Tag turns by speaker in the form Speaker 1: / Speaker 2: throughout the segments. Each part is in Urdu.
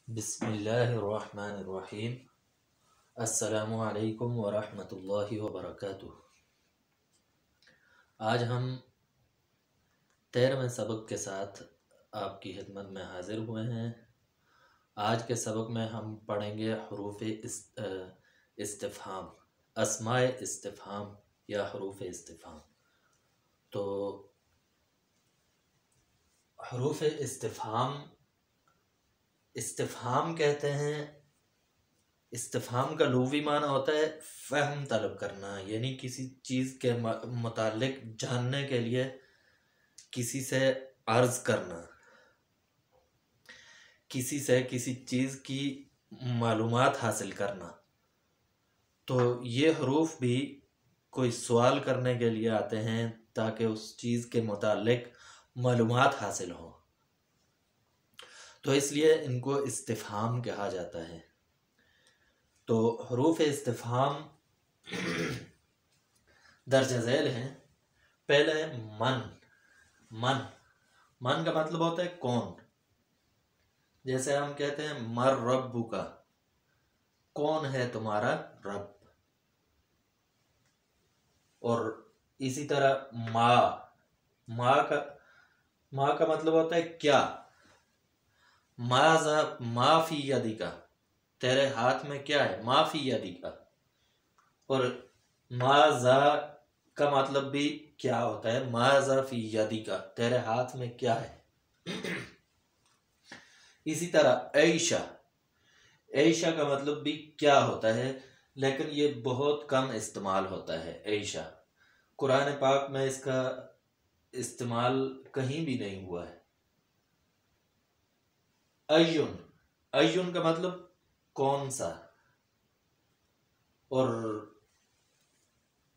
Speaker 1: بسم اللہ الرحمن الرحیم۔ السلام علیکم ورحمۃ اللہ وبرکاتہ۔ آج ہم 13ویں سبق کے ساتھ آپ کی خدمت میں حاضر ہوئے ہیں۔ آج کے سبق میں ہم پڑھیں گے حروف استفہام، اسماء استفہام یا حروف استفہام۔ تو حروف استفہام کہتے ہیں، استفہام کا لغوی معنی ہوتا ہے فہم طلب کرنا، یعنی کسی چیز کے متعلق جاننے کے لیے کسی سے عرض کرنا، کسی سے کسی چیز کی معلومات حاصل کرنا۔ تو یہ حروف بھی کوئی سوال کرنے کے لیے آتے ہیں تاکہ اس چیز کے متعلق معلومات حاصل ہوں، تو اس لیے ان کو استفہام کہا جاتا ہے۔ تو حروف استفہام درج ذیل ہیں۔ پہلے من کا مطلب ہوتا ہے کون، جیسے ہم کہتے ہیں مر ربک، کون ہے تمہارا رب، اور اسی طرح ما کا مطلب ہوتا ہے کیا، ما فی یدک، تیرے ہاتھ میں کیا ہے، ما فی یدک۔ اور ماذا کا مطلب بھی کیا ہوتا ہے، ماذا فی یدک، تیرے ہاتھ میں کیا ہے۔ اسی طرح عیشہ کا مطلب بھی کیا ہوتا ہے، لیکن یہ بہت کم استعمال ہوتا ہے عیشہ۔ قرآن پاک میں اس کا استعمال کہیں بھی نہیں ہوا ہے۔ ایون کا مطلب کون سا، اور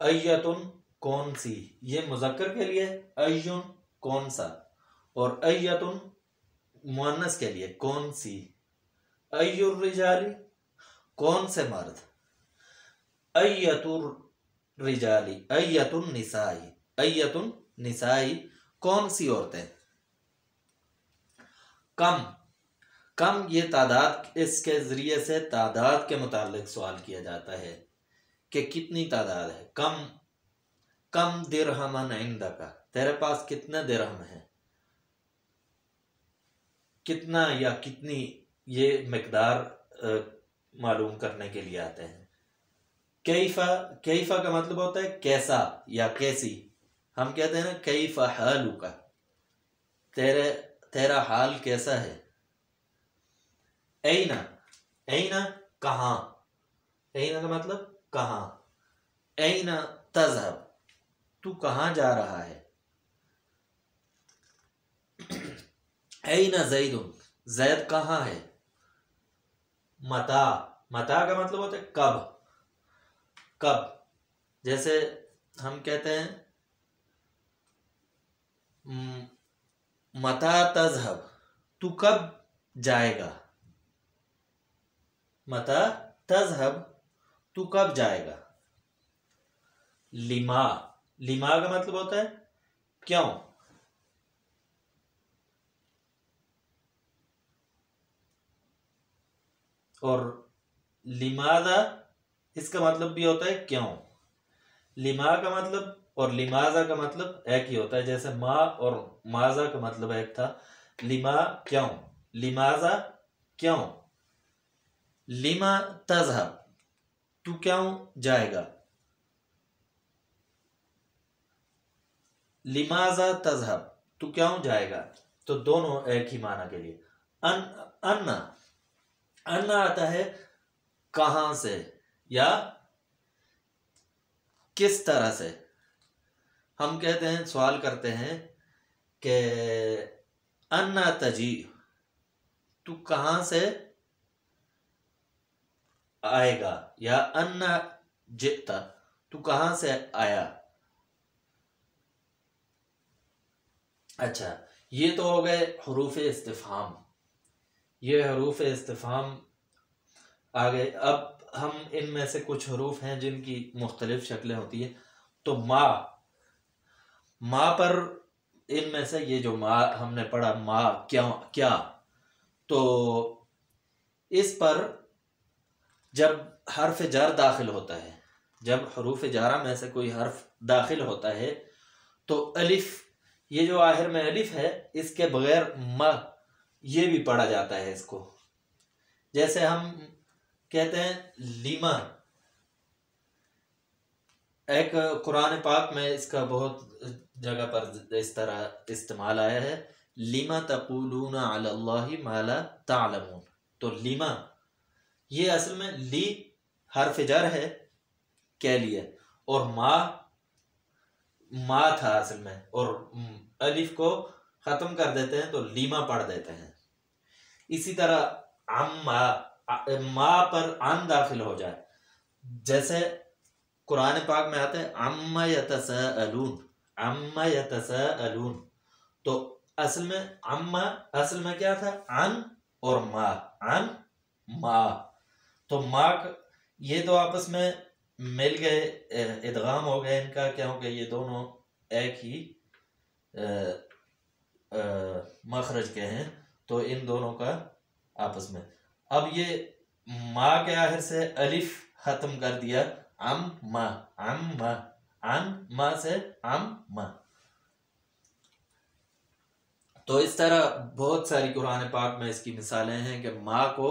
Speaker 1: ایتن کون سی، یہ مذکر کے لیے ایون کون سا، اور ایتن مؤنث کے لیے کون سی۔ ای الرجال کون سے مرد، ایت الرجال، ایت النساء کون سی عورتیں۔ کم یہ تعداد، اس کے ذریعے سے تعداد کے متعلق سوال کیا جاتا ہے کہ کتنی تعداد ہے۔ کم درہمن عندک، تیرے پاس کتنے درہم ہیں، کتنا یا کتنی، یہ مقدار معلوم کرنے کے لیے آتے ہیں۔ کیفا کا مطلب ہوتا ہے کیسا یا کیسی، ہم کہتے ہیں نا کیف حالک، تیرا حال کیسا ہے۔ این کہاں، این کا مطلب کہاں۔ این تذهب، تو کہاں جا رہا ہے۔ این زید، زید کہاں ہے۔ متا کا مطلب ہوتا ہے کب، جیسے ہم کہتے ہیں متا تذهب، تو کب جائے گا۔ متا تذهب، تو کب جائے گا۔ لما کا مطلب ہوتا ہے کیوں، اور لماذا اس کا مطلب بھی ہوتا ہے کیوں۔ لما کا مطلب اور لماذا کا مطلب ایک ہی ہوتا ہے، جیسے ما اور ماذا کا مطلب ایک تھا۔ لما کیوں، لماذا کیوں، لما تذهب تو کیوں جائے گا، لماذا تذهب تو کیوں جائے گا۔ تو دونوں ایک ہی معنی کے لیے۔ ان آتا ہے کہاں سے یا کس طرح سے۔ ہم کہتے ہیں، سوال کرتے ہیں کہ ان تجی، تو کہاں سے آئے گا، یا ان جئتا، تو کہاں سے آیا۔ اچھا، یہ تو ہو گئے حروف استفہام، یہ حروف استفہام آگے۔ اب ہم ان میں سے کچھ حروف ہیں جن کی مختلف شکلیں ہوتی ہیں۔ تو ما پر، ان میں سے یہ جو ما ہم نے پڑھا، ما کیا، تو اس پر جب حرف جر داخل ہوتا ہے، جب حروف جارہ میں سے کوئی حرف داخل ہوتا ہے تو الف، یہ جو آخر میں الف ہے، اس کے بغیر ما یہ بھی پڑھا جاتا ہے اس کو. جیسے ہم کہتے ہیں لیما، ایک قرآن پاک میں اس کا بہت جگہ پر اس طرح استعمال آیا ہے، لیما تقولون علی اللہ ما لا تعلمون. تو لیما یہ اصل میں لی حرف جر ہے کے لیے، اور ما تھا اصل میں، اور الف کو ختم کر دیتے ہیں تو لیما پڑھ دیتے ہیں. اسی طرح ما پر ان داخل ہو جائے، جیسے قرآن پاک میں آتے ہیں عما یتساءلون، عما یتساءلون، تو اصل میں عما اصل میں کیا تھا؟ ان اور ما، ان ما. تو ما یہ دو آپس میں مل گئے، ادغام ہو گئے ان کا، کیونکہ یہ دونوں ایک ہی مخرج کے ہیں، تو ان دونوں کا آپس میں. اب یہ ما کے آخر سے الف ختم کر دیا، ام ما، ام ما، ان ما سے ام ما. تو اس طرح بہت ساری قرآن پاک میں اس کی مثالیں ہیں کہ ما کو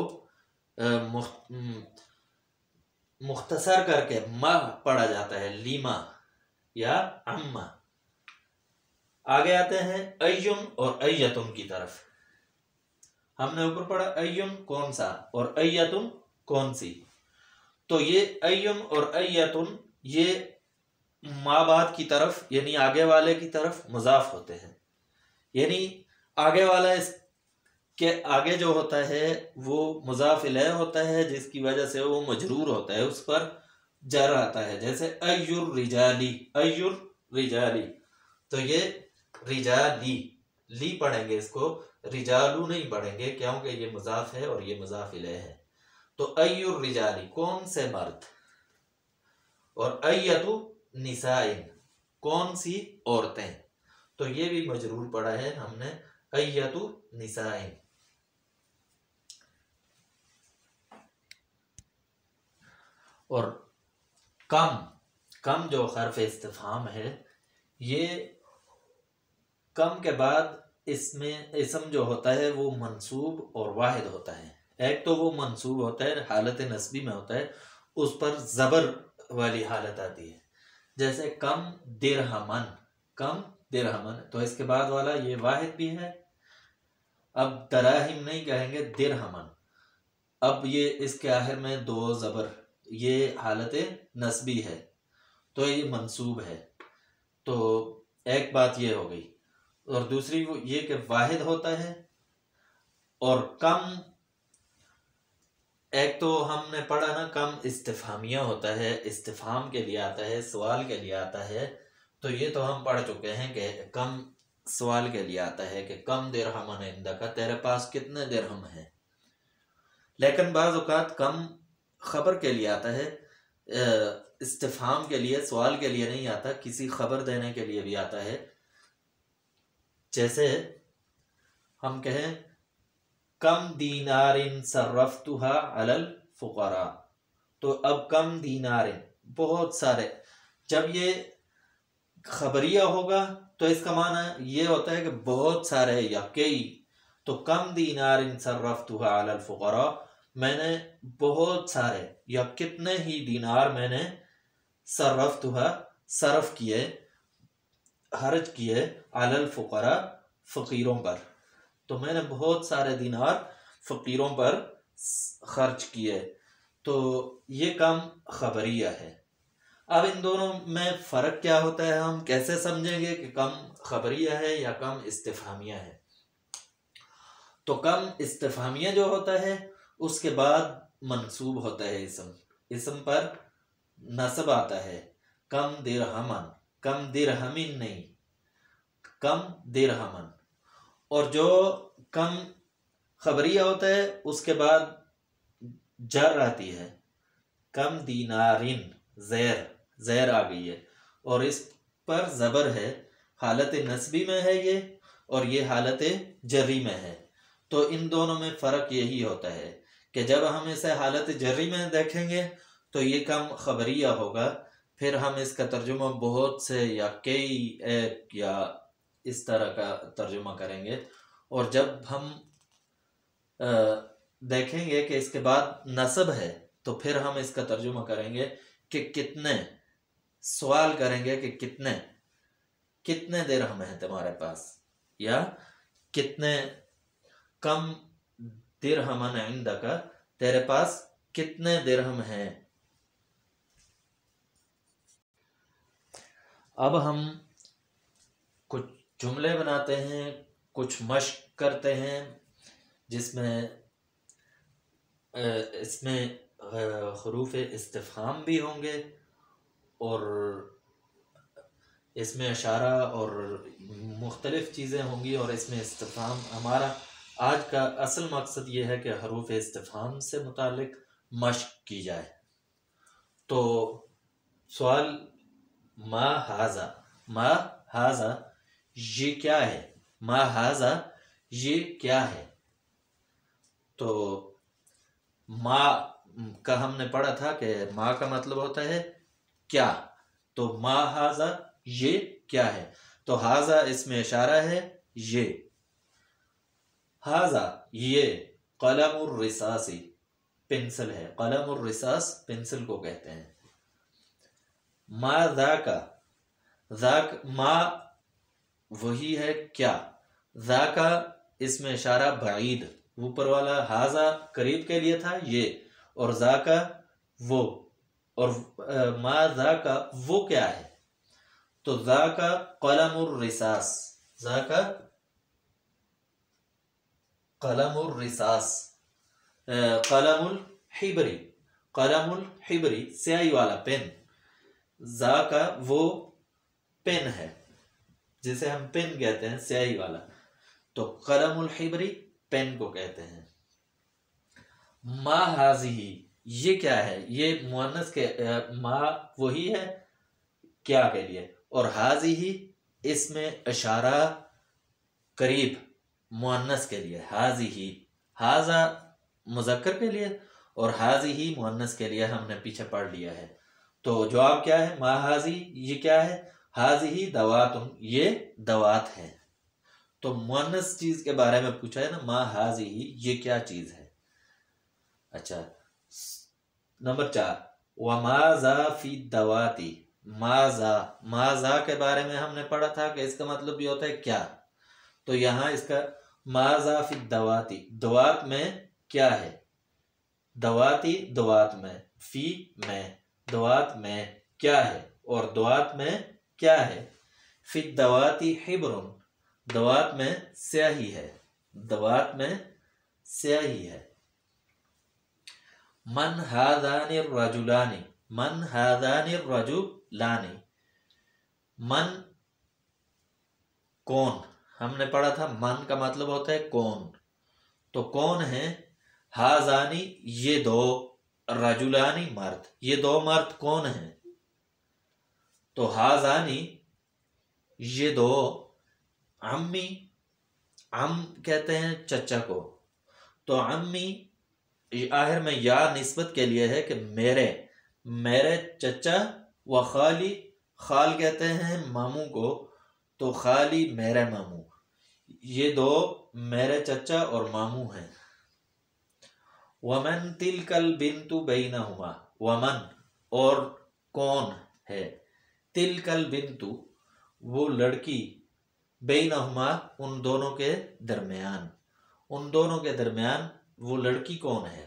Speaker 1: مختصر کر کے ما پڑھا جاتا ہے، لیما یا اما. آگے آتے ہیں ایون اور ایتن کی طرف. ہم نے اوپر پڑھا ایون کون سا اور ایتن کون سی. تو یہ ایون اور ایتن یہ ما بعد کی طرف یعنی آگے والے کی طرف مضاف ہوتے ہیں، یعنی آگے والا اس کے آگے جو ہوتا ہے وہ مضاف الیہ ہوتا ہے، جس کی وجہ سے وہ مجرور ہوتا ہے، اس پر جر آتا ہے. جیسے ایور رجالی، ایور رجالی، تو یہ رجالی لی پڑھیں گے، اس کو رجالو نہیں پڑھیں گے کیونکہ یہ مضاف ہے اور یہ مضاف الیہ ہے. تو ایور رجالی کون سے مرد، اور ایتو نسائن کون سی عورتیں، تو یہ بھی مجرور پڑھا ہے ہم نے، ایتو نسائن. اور کم جو حرف استفہام ہے، یہ کم کے بعد اس میں اسم جو ہوتا ہے وہ منصوب اور واحد ہوتا ہے. ایک تو وہ منصوب ہوتا ہے، حالت نصبی میں ہوتا ہے، اس پر زبر والی حالت آتی ہے. جیسے کم درہمن، کم درہمن، تو اس کے بعد والا یہ واحد بھی ہے. اب دراہم نہیں کہیں گے، درہمن. اب یہ اس کے آخر میں دو زبر، یہ حالت نصبی ہے تو یہ منصوب ہے. تو ایک بات یہ ہو گئی. اور دوسری وہ یہ کہ واحد ہوتا ہے. اور کم، ایک تو ہم نے پڑھا نا کم استفہامیہ ہوتا ہے، استفہام کے لیے آتا ہے، سوال کے لیے آتا ہے. تو یہ تو ہم پڑھ چکے ہیں کہ کم سوال کے لیے آتا ہے کہ کم درہمن عندک، تیرے پاس کتنے درہم ہیں. لیکن بعض اوقات کم خبر کے لیے آتا ہے، استفہام کے لیے، سوال کے لیے نہیں آتا، کسی خبر دینے کے لیے بھی آتا ہے. جیسے ہم کہیں کم دینار صرفتها علی الفقراء، تو اب کم دینار بہت سارے، جب یہ خبریہ ہوگا تو اس کا معنی یہ ہوتا ہے کہ بہت سارے یا کئی. تو کم دینار صرفتها علی الفقراء، میں نے بہت سارے یا کتنے ہی دینار میں نے صرفتها صرف کیے، خرچ کیے، علی الفقراء فقیروں پر. تو میں نے بہت سارے دینار فقیروں پر خرچ کیے. تو یہ کم خبریہ ہے. اب ان دونوں میں فرق کیا ہوتا ہے، ہم کیسے سمجھیں گے کہ کم خبریہ ہے یا کم استفہامیہ ہے. تو کم استفہامیہ جو ہوتا ہے اس کے بعد منصوب ہوتا ہے اسم، اسم پر نصب آتا ہے. کم درہمن، کم درہمن نہیں، کم درہمن. اور جو کم خبریہ ہوتا ہے اس کے بعد جر آتی ہے، کم دینارن، زیر آ گئی ہے اور اس پر زبر ہے. حالت نصبی میں ہے یہ، اور یہ حالت جری میں ہے. تو ان دونوں میں فرق یہی ہوتا ہے کہ جب ہم اسے حالت جری میں دیکھیں گے تو یہ کم خبریہ ہوگا، پھر ہم اس کا ترجمہ بہت سے یا کئی ایک یا اس طرح کا ترجمہ کریں گے، اور جب ہم دیکھیں گے کہ اس کے بعد نصب ہے تو پھر ہم اس کا ترجمہ کریں گے کہ کتنے، سوال کریں گے کہ کتنے درہم ہیں تمہارے پاس، یا کتنے کم درہمن عندک، تیرے پاس کتنے درہم ہیں۔ اب ہم کچھ جملے بناتے ہیں، کچھ مشق کرتے ہیں، جس میں اس میں حروف استفہام بھی ہوں گے، اور اس میں اشارہ اور مختلف چیزیں ہوں گی، اور اس میں استفہام۔ ہمارا آج کا اصل مقصد یہ ہے کہ حروف استفہام سے متعلق مشق کی جائے۔ تو سوال ما ھذا، ما ھذا یہ کیا ہے، ما ھذا یہ کیا ہے۔ تو ما کا ہم نے پڑھا تھا کہ ما کا مطلب ہوتا ہے کیا، تو ما ھذا یہ کیا ہے، تو ھذا اس میں اشارہ ہے، یہ ھذا یہ قلم الرصاص پنسل ہے، قلم الرصاص پنسل کو کہتے ہیں۔ ما ذاک، ذاک ما وہی ہے کیا، ذاک اس میں اشارہ بعید، اوپر والا ھذا قریب کے لیے تھا یہ، اور ذاک وہ، اور ما ذاک وہ کیا ہے، تو ذاک قلم الرصاص، ذاک قلم الرصاص، قلم الحبری، قلم الحبری سیاہی والا پین، ذاک وہ پین ہے جسے ہم پین کہتے ہیں سیاہی والا، تو قلم الحبری پین کو کہتے ہیں۔ ما ھذہ یہ کیا ہے، یہ مؤنث کے ما وہی ہے کیا کے لیے، اور ھذہ اس میں اشارہ قریب مؤنث کے لیے، ھذہ ھذا مذکر کے لیے اور ھذہ مؤنث کے لیے ہم نے پیچھے پڑھ لیا ہے۔ تو جواب کیا ہے، ما ھذہ یہ کیا ہے، ھذہ دوات یہ دوات ہے۔ تو مؤنث چیز کے بارے میں پوچھا ہے نا، ما ھذہ یہ کیا چیز ہے۔ اچھا نمبر 4، وماذا فی الدوات، ماذا کے بارے میں ہم نے پڑھا تھا کہ اس کا مطلب بھی ہوتا ہے کیا، تو یہاں اس کا ماذا فی الدوات، دوات میں کیا ہے، دواتی دوات میں، فی میں، دوات میں کیا ہے، اور دوات میں کیا ہے، فی الدوات حبر دوات میں سیاہی ہے، دوات میں سیاہی ہے۔ من ھذان الرجلان، من ھذان الرجلان، من کون، ہم نے پڑھا تھا من کا مطلب ہوتا ہے کون، تو کون ہے، ھذانی یہ دو، رجلانی مرد، یہ دو مرد کون ہیں، تو ھذانی یہ دو، عمی، عم کہتے ہیں چچا کو، تو عمی آخر میں یا نسبت کے لیے ہے کہ میرے چچا، و خالی، خال کہتے ہیں ماموں کو، تو خالی میرے ماموں، یہ دو میرے چچا اور ماموں ہیں۔ ومن تلک البنت بینہما، ومن اور کون ہے، تلک البنت وہ لڑکی، بینہما ان دونوں کے درمیان، ان دونوں کے درمیان وہ لڑکی کون ہے،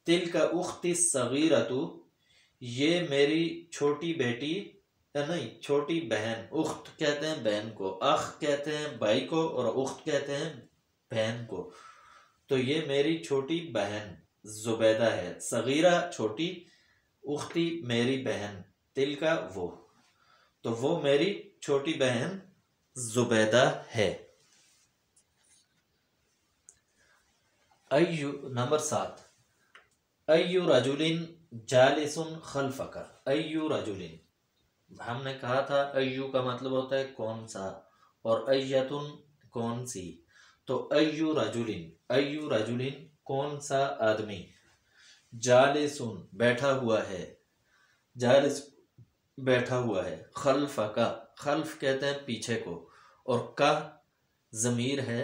Speaker 1: تلک اختی الصغیرۃ یہ میری چھوٹی بیٹی، نہیں چھوٹی بہن، اخت کہتے ہیں بہن کو، اخ کہتے ہیں بھائی کو، اور اخت کہتے ہیں بہن کو، تو یہ میری چھوٹی بہن زبیدہ ہے، صغیرہ چھوٹی، اختی میری بہن، تلک وہ، تو وہ میری چھوٹی بہن زبیدہ ہے۔ نمبر 7، ایو رجل جالس خلفک، ایو رجل، ہم نے کہا تھا ایو کا مطلب ہوتا ہے کون سا، اور ایتن کون سی، تو ایو رجل، ایو رجل کون سا آدمی، جالسن بیٹھا ہوا ہے، جالس بیٹھا ہوا ہے، خلف کا، خلف کہتے ہیں پیچھے کو، اور کا ضمیر ہے،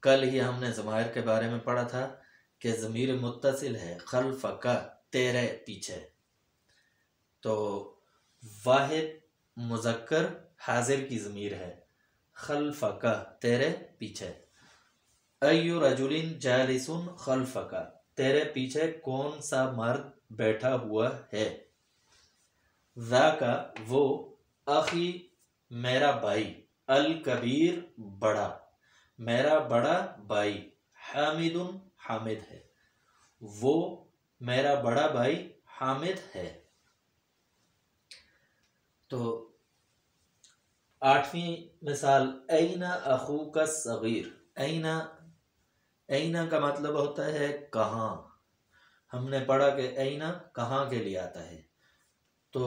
Speaker 1: کل ہی ہم نے ضمائر کے بارے میں پڑھا تھا کہ ضمیر متصل ہے، خلف کا تیرے پیچھے، تو واحد مذکر حاضر کی ضمیر ہے، خلف کا تیرے پیچھے، ایو رجل جالس خلف کا تیرے پیچھے کون سا مرد بیٹھا ہوا ہے، ذاک وہ، اخی میرا بھائی، الکبیر بڑا، میرا بڑا بھائی، حامد حامد ہے، وہ میرا بڑا بھائی حامد ہے۔ تو 8ویں مثال، این اخوک الصغیر، این کا مطلب ہوتا ہے کہاں، ہم نے پڑھا کہ این کہاں کے لیے آتا ہے، تو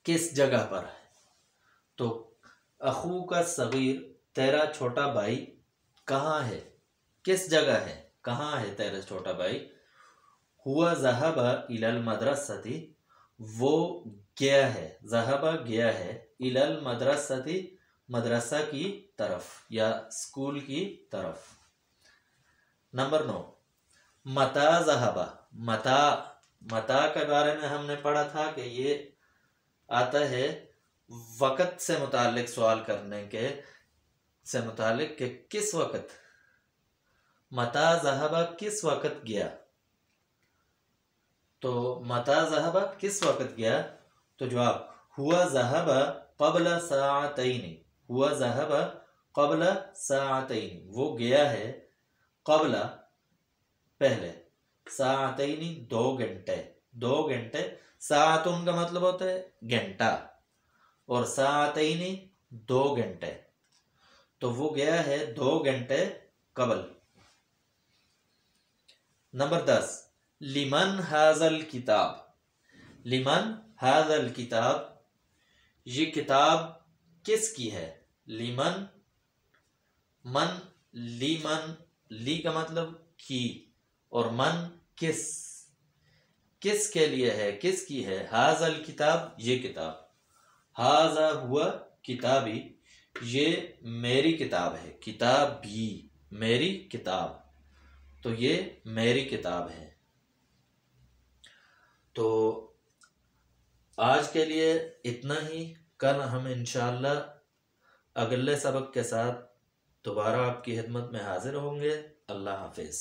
Speaker 1: کس جگہ پر ہے، تو اخوک الصغیر تیرا چھوٹا بھائی کہاں ہے، کس جگہ ہے، کہاں ہے تیرا چھوٹا بھائی، ہوا ذہب الی المدرسۃ وہ گیا ہے، ذہب گیا ہے، الی المدرسۃ مدرسہ کی طرف یا اسکول کی طرف۔ نمبر 9، متا ذہب، متا کے بارے میں ہم نے پڑھا تھا کہ یہ آتا ہے وقت سے متعلق سوال کرنے کے سے متعلق کہ کس وقت، متا ذہب کس وقت گیا، تو متا ذہب کس وقت گیا، تو جواب ہوا ذہب قبل ساعتین، ہوا ذہب قبل ساعتین وہ گیا ہے، قبل پہلے، ساعتین 2 گھنٹے، 2 گھنٹے، ساعتن کا مطلب ہوتا ہے گھنٹہ، اور ساعتین 2 گھنٹے، تو وہ گیا ہے 2 گھنٹے قبل۔ نمبر 10، لمن ھذا الکتاب، لمن ھذا الکتاب یہ کتاب کس کی ہے، لمن، من، لیمن، لی کا مطلب کی، اور من کس، کس کے لیے ہے، کس کی ہے، ھذا الکتاب یہ کتاب، ھذا ہوا کتابی یہ میری کتاب ہے، کتابی میری کتاب، تو یہ میری کتاب ہے۔ تو آج کے لیے اتنا ہی، کل ہم انشاءاللہ اگلے سبق کے ساتھ دوبارہ آپ کی خدمت میں حاضر ہوں گے۔ اللہ حافظ۔